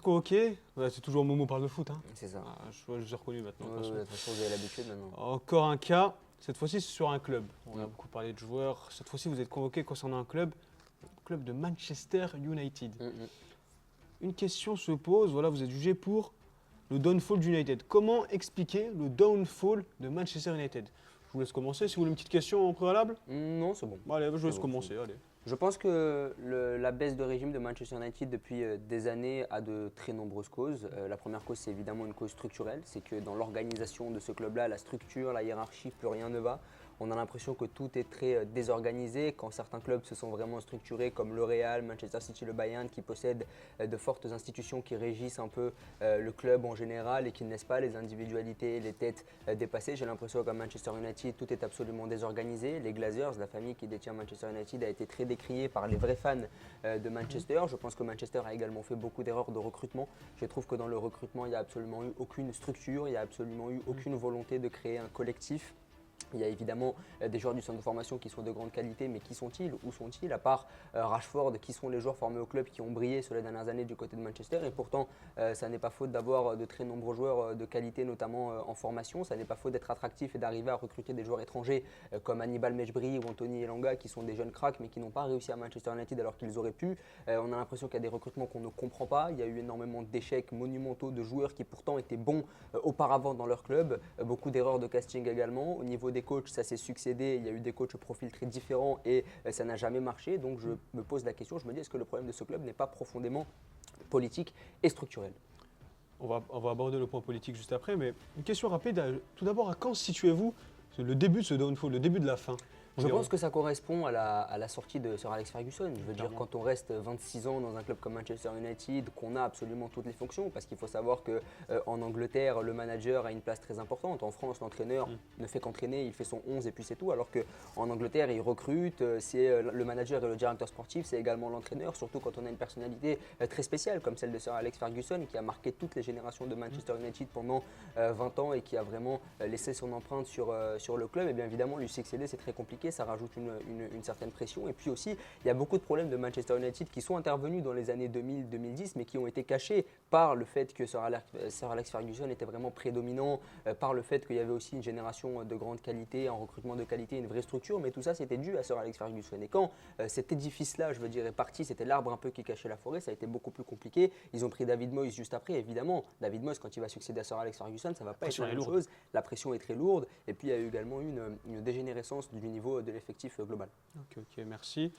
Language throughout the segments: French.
convoqué, ouais, c'est toujours Momo parle de foot. Hein. C'est ça. Je vous ai reconnu maintenant. De toute façon, vous avez l'habitude maintenant. Encore un cas, cette fois-ci c'est sur un club. On a beaucoup parlé de joueurs. Cette fois-ci, vous êtes convoqué concernant un club, le club de Manchester United. Une question se pose, voilà, vous êtes jugé pour le downfall d'United. Comment expliquer le downfall de Manchester United? Je vous laisse commencer. Si vous voulez une petite question en préalable. Non, c'est bon. Bon, allez, je vous laisse commencer. Allez. Je pense que la baisse de régime de Manchester United depuis des années a de très nombreuses causes. La première cause, c'est évidemment une cause structurelle. C'est que dans l'organisation de ce club-là, la structure, la hiérarchie, plus rien ne va. On a l'impression que tout est très désorganisé. Quand certains clubs se sont vraiment structurés, comme le Real, Manchester City, le Bayern, qui possèdent de fortes institutions qui régissent un peu le club en général et qui ne laissent pas les individualités et les têtes dépasser. J'ai l'impression qu'à Manchester United, tout est absolument désorganisé. Les Glazers, la famille qui détient Manchester United, a été très décriée par les vrais fans de Manchester. Je pense que Manchester a également fait beaucoup d'erreurs de recrutement. Je trouve que dans le recrutement, il n'y a absolument eu aucune structure, il n'y a absolument eu aucune volonté de créer un collectif. Il y a évidemment des joueurs du centre de formation qui sont de grande qualité, mais qui sont-ils? Où sont-ils? À part Rashford, qui sont les joueurs formés au club qui ont brillé sur les dernières années du côté de Manchester? Et pourtant, ça n'est pas faute d'avoir de très nombreux joueurs de qualité, notamment en formation. Ça n'est pas faute d'être attractif et d'arriver à recruter des joueurs étrangers comme Hannibal Mejbri ou Anthony Elanga, qui sont des jeunes cracks, mais qui n'ont pas réussi à Manchester United alors qu'ils auraient pu. On a l'impression qu'il y a des recrutements qu'on ne comprend pas. Il y a eu énormément d'échecs monumentaux de joueurs qui pourtant étaient bons auparavant dans leur club. Beaucoup d'erreurs de casting également. Au niveau des coachs, ça s'est succédé, il y a eu des coachs au profil très différents et ça n'a jamais marché. Donc je me pose la question, je me dis, est-ce que le problème de ce club n'est pas profondément politique et structurel? On va aborder le point politique juste après, mais une question rapide. Tout d'abord, à quand situez-vous le début de ce downfall, le début de la fin? Je pense que ça correspond à la sortie de Sir Alex Ferguson. Je veux dire, quand on reste 26 ans dans un club comme Manchester United, qu'on a absolument toutes les fonctions, parce qu'il faut savoir qu'en Angleterre, le manager a une place très importante. En France, l'entraîneur ne fait qu'entraîner, il fait son 11 et puis c'est tout. Alors qu'en Angleterre, il recrute, c'est le manager et le directeur sportif, c'est également l'entraîneur, surtout quand on a une personnalité très spéciale comme celle de Sir Alex Ferguson, qui a marqué toutes les générations de Manchester United pendant 20 ans et qui a vraiment laissé son empreinte sur le club. Et bien évidemment, lui succéder, c'est très compliqué. Ça rajoute une certaine pression. Et puis aussi, il y a beaucoup de problèmes de Manchester United qui sont intervenus dans les années 2000-2010, mais qui ont été cachés par le fait que Sir Alex Ferguson était vraiment prédominant, par le fait qu'il y avait aussi une génération de grande qualité, un recrutement de qualité, une vraie structure. Mais tout ça, c'était dû à Sir Alex Ferguson. Et quand cet édifice-là, je veux dire, est parti, c'était l'arbre un peu qui cachait la forêt, ça a été beaucoup plus compliqué. Ils ont pris David Moyes juste après. Évidemment, David Moyes, quand il va succéder à Sir Alex Ferguson, ça ne va pas être la même chose. La pression est très lourde. Et puis, il y a eu également une dégénérescence du niveau de l'effectif global. Ok, merci.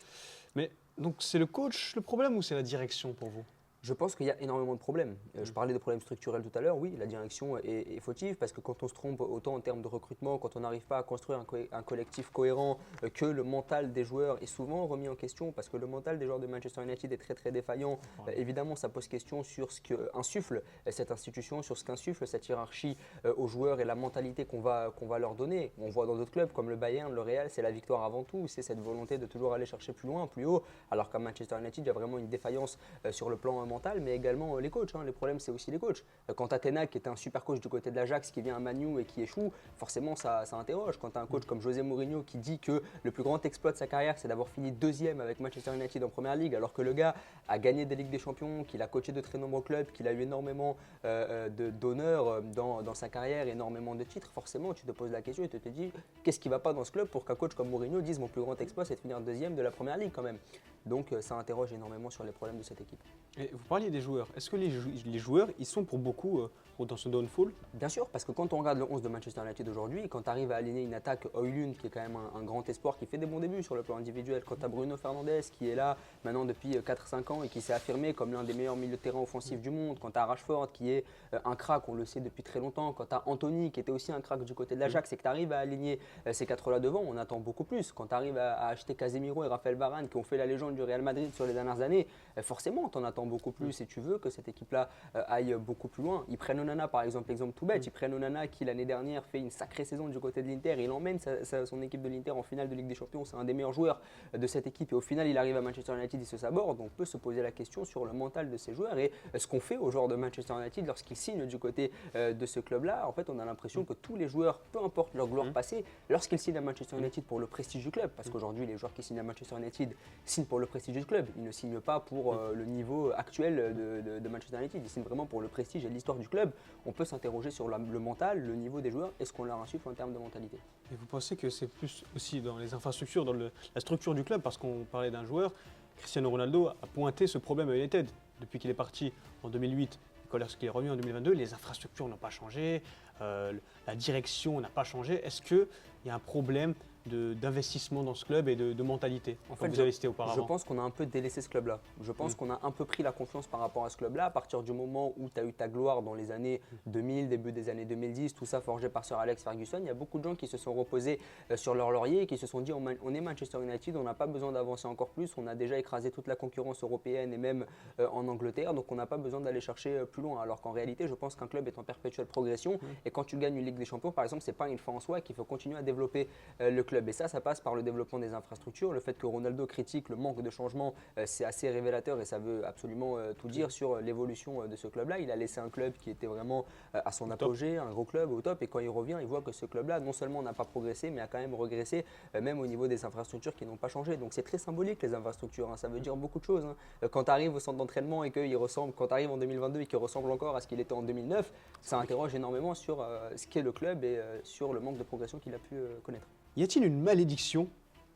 Mais donc c'est le coach le problème ou c'est la direction pour vous? Je pense qu'il y a énormément de problèmes. Je parlais de problèmes structurels tout à l'heure. Oui, la direction est fautive parce que quand on se trompe autant en termes de recrutement, quand on n'arrive pas à construire un collectif cohérent, que le mental des joueurs est souvent remis en question parce que le mental des joueurs de Manchester United est très très défaillant. Évidemment, ça pose question sur ce qu'insuffle cette institution, sur ce qu'insuffle cette hiérarchie aux joueurs et la mentalité qu'on va leur donner. On voit dans d'autres clubs comme le Bayern, le Real, c'est la victoire avant tout. C'est cette volonté de toujours aller chercher plus loin, plus haut. Alors qu'à Manchester United, il y a vraiment une défaillance sur le plan mental, mais également les coachs. Les problèmes, c'est aussi les coachs. Quand tu as Ten Hag, qui est un super coach du côté de l'Ajax, qui vient à Man U et qui échoue, forcément, ça interroge. Quand tu as un coach comme José Mourinho qui dit que le plus grand exploit de sa carrière, c'est d'avoir fini deuxième avec Manchester United en Première Ligue, alors que le gars a gagné des Ligues des Champions, qu'il a coaché de très nombreux clubs, qu'il a eu énormément d'honneur dans sa carrière, énormément de titres, forcément, tu te poses la question et tu te dis qu'est-ce qui ne va pas dans ce club pour qu'un coach comme Mourinho dise mon plus grand exploit, c'est de finir deuxième de la Première Ligue quand même. Donc ça interroge énormément sur les problèmes de cette équipe. Et vous parliez des joueurs. Est-ce que les joueurs, ils sont pour beaucoup dans ce downfall? Bien sûr, parce que quand on regarde le 11 de Manchester United aujourd'hui, quand tu arrives à aligner une attaque Højlund qui est quand même un grand espoir, qui fait des bons débuts sur le plan individuel, quand tu as Bruno Fernandes qui est là maintenant depuis 4-5 ans et qui s'est affirmé comme l'un des meilleurs milieux de terrain offensifs du monde, quand tu as Rashford qui est un crack, on le sait depuis très longtemps, quand tu as Anthony qui était aussi un crack du côté de l'Ajax et que tu arrives à aligner ces quatre-là devant, on attend beaucoup plus. Quand tu arrives à acheter Casemiro et Raphaël Varane qui ont fait la légende du Real Madrid sur les dernières années, forcément tu en attends beaucoup plus et tu veux que cette équipe-là aille beaucoup plus loin. Ils prennent Onana par exemple tout bête, ils prennent Onana qui l'année dernière fait une sacrée saison du côté de l'Inter, il emmène son équipe de l'Inter en finale de Ligue des Champions, c'est un des meilleurs joueurs de cette équipe et au final il arrive à Manchester United, il se saborde, donc on peut se poser la question sur le mental de ces joueurs et ce qu'on fait aux joueurs de Manchester United lorsqu'ils signent du côté de ce club-là. En fait on a l'impression que tous les joueurs, peu importe leur gloire passée, lorsqu'ils signent à Manchester United pour le prestige du club, parce qu'aujourd'hui les joueurs qui signent à Manchester United signent pour le prestige du club, ils ne signent pas pour le niveau actuel actuelle de Manchester United. Ils signent vraiment pour le prestige et l'histoire du club. On peut s'interroger sur le mental, le niveau des joueurs et ce qu'on leur insuffle en termes de mentalité. Et vous pensez que c'est plus aussi dans les infrastructures, dans la structure du club, parce qu'on parlait d'un joueur, Cristiano Ronaldo a pointé ce problème à United. Depuis qu'il est parti en 2008, lorsqu'il est revenu en 2022, les infrastructures n'ont pas changé, la direction n'a pas changé. Est-ce qu'il y a un problème d'investissement dans ce club et de mentalité, En comme fait, vous avez cité auparavant? je pense qu'on a un peu délaissé ce club-là. Je pense qu'on a un peu pris la confiance par rapport à ce club-là. À partir du moment où tu as eu ta gloire dans les années 2000, début des années 2010, tout ça forgé par Sir Alex Ferguson, il y a beaucoup de gens qui se sont reposés sur leur laurier et qui se sont dit on est Manchester United, on n'a pas besoin d'avancer encore plus, on a déjà écrasé toute la concurrence européenne et même en Angleterre, donc on n'a pas besoin d'aller chercher plus loin. Alors qu'en réalité, je pense qu'un club est en perpétuelle progression et quand tu gagnes une Ligue des Champions, par exemple, ce n'est pas une fin en soi, qu'il faut continuer à développer le club. Et ça passe par le développement des infrastructures. Le fait que Ronaldo critique le manque de changement, c'est assez révélateur et ça veut absolument tout dire sur l'évolution de ce club-là. Il a laissé un club qui était vraiment à son apogée, un gros club au top, et quand il revient, il voit que ce club-là, non seulement n'a pas progressé, mais a quand même régressé, même au niveau des infrastructures qui n'ont pas changé. Donc c'est très symbolique les infrastructures, hein. Ça veut dire beaucoup de choses, hein. Quand tu arrives au centre d'entraînement et qu'il ressemble, quand tu arrives en 2022 et qu'il ressemble encore à ce qu'il était en 2009, ça interroge énormément sur ce qu'est le club et sur le manque de progression qu'il a pu connaître. Y a-t-il une malédiction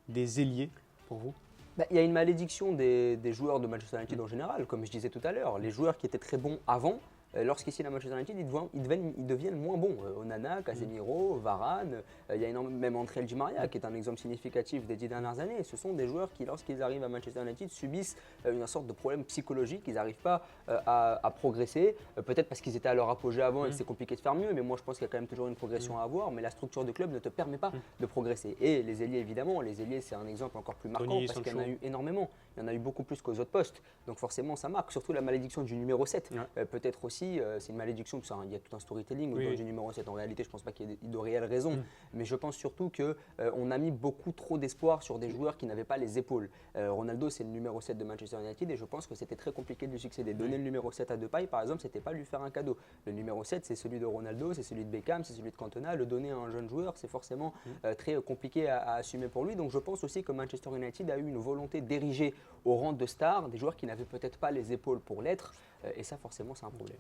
des ailiers pour vous? Il y a une malédiction des joueurs de Manchester United en général, comme je disais tout à l'heure. Les joueurs qui étaient très bons avant, lorsqu'ils signent à Manchester United, ils deviennent moins bons. Onana, Casemiro, Varane, il y a même André Di Maria qui est un exemple significatif des 10 dernières années. Ce sont des joueurs qui, lorsqu'ils arrivent à Manchester United, subissent une sorte de problème psychologique. Ils n'arrivent pas à progresser, peut-être parce qu'ils étaient à leur apogée avant et que c'est compliqué de faire mieux, mais moi je pense qu'il y a quand même toujours une progression à avoir, mais la structure du club ne te permet pas de progresser. Et les ailiers, évidemment, les ailiers c'est un exemple encore plus marquant parce qu'il y en a eu énormément. Il y en a eu beaucoup plus qu'aux autres postes, donc forcément ça marque, surtout la malédiction du numéro 7. Peut-être aussi, c'est une malédiction, il y a tout un storytelling autour du numéro 7. En réalité, je ne pense pas qu'il y ait de réelles raisons, mais je pense surtout qu'on a mis beaucoup trop d'espoir sur des joueurs qui n'avaient pas les épaules. Ronaldo, c'est le numéro 7 de Manchester United et je pense que c'était très compliqué de lui succéder. Donner le numéro 7 à Depay, par exemple, c'était pas lui faire un cadeau. Le numéro 7, c'est celui de Ronaldo, c'est celui de Beckham, c'est celui de Cantona. Le donner à un jeune joueur, c'est forcément très compliqué à assumer pour lui. Donc je pense aussi que Manchester United a eu une volonté d'ériger au rang de stars des joueurs qui n'avaient peut-être pas les épaules pour l'être. Et ça, forcément, c'est un problème.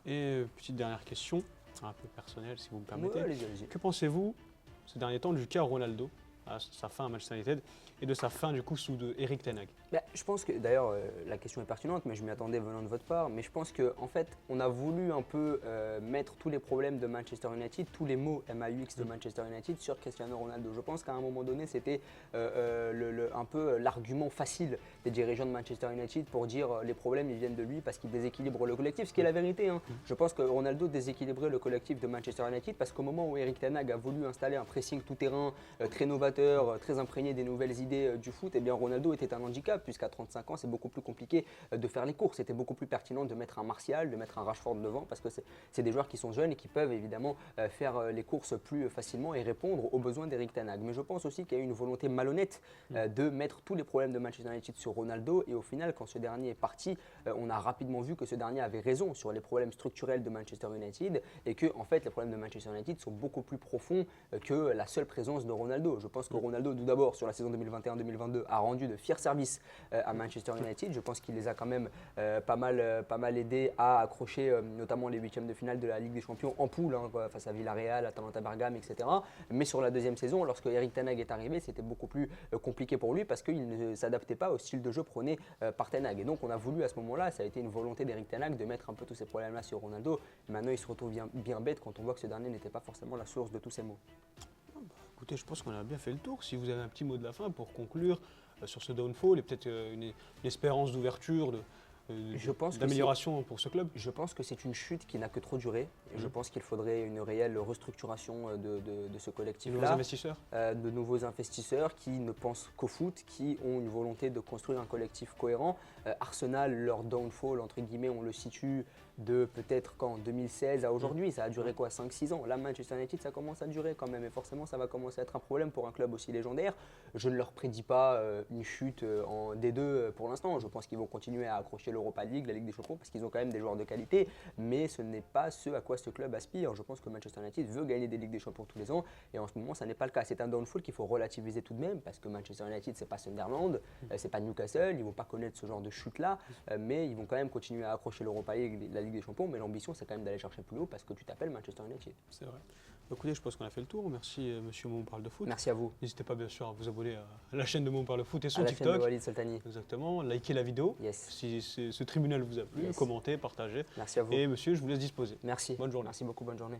Et petite dernière question, un peu personnelle si vous me permettez. Ouais, allez-y. Que pensez-vous ces derniers temps du cas Ronaldo, à sa fin à Manchester United et de sa fin du coup sous Erik ten Hag? Je pense que, d'ailleurs, la question est pertinente, mais je m'y attendais venant de votre part. Mais je pense qu'en fait, on a voulu un peu mettre tous les problèmes de Manchester United, tous les mots MAUX de Manchester United sur Cristiano Ronaldo. Je pense qu'à un moment donné, c'était un peu l'argument facile des dirigeants de Manchester United pour dire les problèmes, ils viennent de lui parce qu'il déséquilibre le collectif, ce qui est la vérité, hein. Je pense que Ronaldo déséquilibrait le collectif de Manchester United parce qu'au moment où Erik ten Hag a voulu installer un pressing tout-terrain très novateur, très imprégné des nouvelles idées du foot, eh bien Ronaldo était un handicap puisqu'à 35 ans, c'est beaucoup plus compliqué de faire les courses. C'était beaucoup plus pertinent de mettre un Martial, de mettre un Rashford devant parce que c'est des joueurs qui sont jeunes et qui peuvent évidemment faire les courses plus facilement et répondre aux besoins d'Erik ten Hag. Mais je pense aussi qu'il y a eu une volonté malhonnête de mettre tous les problèmes de Manchester United sur Ronaldo et au final, quand ce dernier est parti, on a rapidement vu que ce dernier avait raison sur les problèmes structurels de Manchester United et que en fait, les problèmes de Manchester United sont beaucoup plus profonds que la seule présence de Ronaldo. Je pense que Ronaldo, tout d'abord, sur la saison 2021-2022, a rendu de fiers services à Manchester United. Je pense qu'il les a quand même pas mal aidés à accrocher notamment les huitièmes de finale de la Ligue des Champions en poule, hein, face à Villarreal, Atalanta Bergame, etc. Mais sur la deuxième saison, lorsque Erik ten Hag est arrivé, c'était beaucoup plus compliqué pour lui parce qu'il ne s'adaptait pas au style de jeu prôné par ten Hag. Et donc on a voulu à ce moment-là, ça a été une volonté d'Erik ten Hag de mettre un peu tous ces problèmes-là sur Ronaldo. Et maintenant il se retrouve bien bête quand on voit que ce dernier n'était pas forcément la source de tous ces maux. Écoutez, je pense qu'on a bien fait le tour. Si vous avez un petit mot de la fin pour conclure sur ce downfall et peut-être une espérance d'ouverture, d'amélioration pour ce club. Je pense que c'est une chute qui n'a que trop duré. Et je pense qu'il faudrait une réelle restructuration de ce collectif-là. De nouveaux investisseurs de nouveaux investisseurs qui ne pensent qu'au foot, qui ont une volonté de construire un collectif cohérent. Arsenal, leur downfall, entre guillemets, on le situe de peut-être quand 2016 à aujourd'hui, ça a duré quoi 5-6 ans. Là, Manchester United, ça commence à durer quand même et forcément, ça va commencer à être un problème pour un club aussi légendaire. Je ne leur prédis pas une chute en D2 pour l'instant. Je pense qu'ils vont continuer à accrocher l'Europa League, la Ligue des Champions parce qu'ils ont quand même des joueurs de qualité, mais ce n'est pas ce à quoi ce club aspire. Je pense que Manchester United veut gagner des Ligues des Champions tous les ans et en ce moment, ça n'est pas le cas. C'est un downfall qu'il faut relativiser tout de même parce que Manchester United, c'est pas Sunderland, c'est pas Newcastle, ils vont pas connaître ce genre de chute-là, mais ils vont quand même continuer à accrocher l'Europa League, la Ligue des Champions, mais l'ambition c'est quand même d'aller chercher plus haut parce que tu t'appelles Manchester United. C'est vrai. Écoutez, je pense qu'on a fait le tour. Merci monsieur Mon parle de foot. Merci à vous. N'hésitez pas bien sûr à vous abonner à la chaîne de Mon parle de foot et son À la chaîne TikTok. de Walid Soltani. Exactement. Likez la vidéo. Yes. Si ce tribunal vous a plu, Yes. commentez, partagez. Merci à vous. Et monsieur, je vous laisse disposer. Merci. Bonne journée. Merci beaucoup, bonne journée.